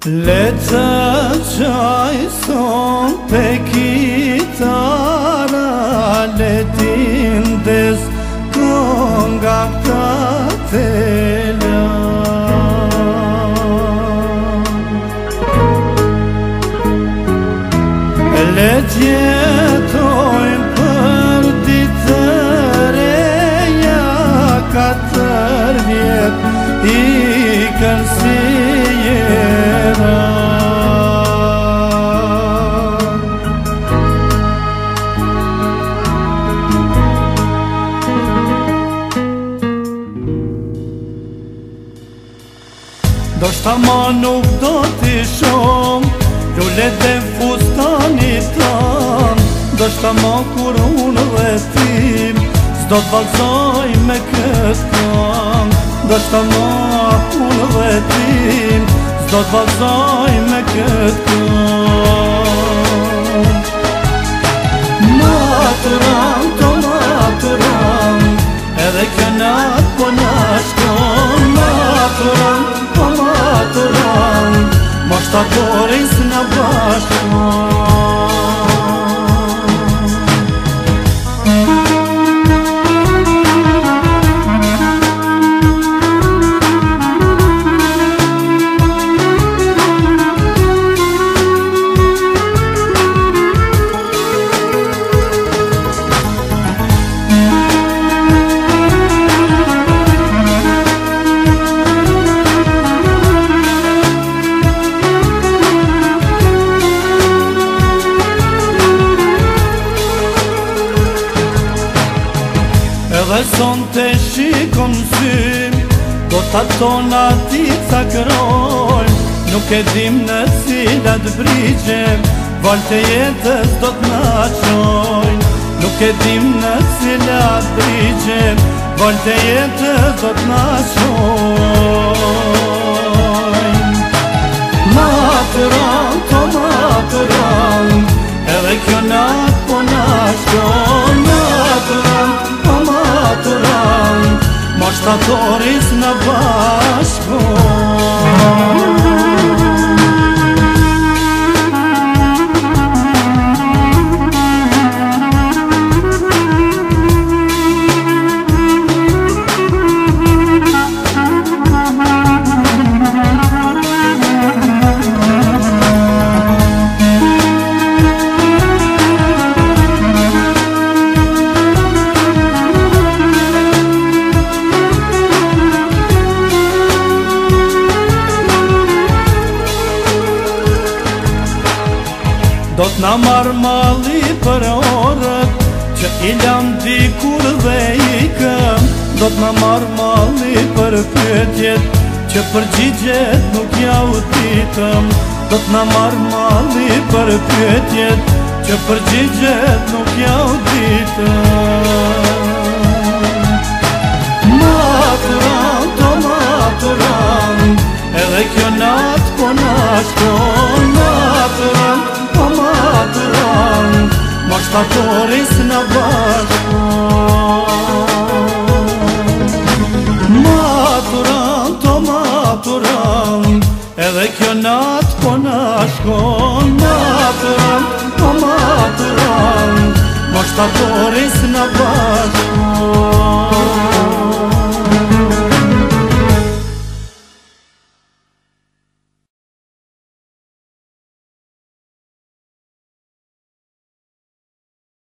Le të qaj son pe kitara, le t'indes konga këta tela. Le t'jetojmë për ditë reja, 4 vjet ikën si jera. Do shta ma nuk do t'i shumë lullet dhe fustanit tan, do shta ma kur unë dhe tim s'do t'valzoj me këtë kam. Do shta ma unë dhe tim s'do t'valzoj me këtë kam. Maturan, to maturan, edhe kjo nat po nashkon. Maturan, to maturan, ma shtatorin s'na bashkon. Edhe son të shikon sym, do t'atona ti cakrojnë. Nuk e dim në cilat brigje valte jetës do t'na qojnë. Nuk e dim në cilat brigje valte jetës do t'na qojnë. Maturan, to maturan, edhe kjo nat po nashkon. Maturan, ma shtatoris në bashkon. Do t'na marrë malli për orët që i lam dikur dhe ikëm. Do t'na marrë malli për pyetjet që përgjigjet nuk ja u ditëm. Do t'na marrë malli për pyetjet që përgjigjet nuk ja u ditëm. Maturan, to maturan, edhe kjo nat po nashkon. Maturan, ma shtatoris në bashkon. Maturan, to maturan, edhe kjo nat po nashkon. Maturan, to maturan, ma shtatoris në bashkon.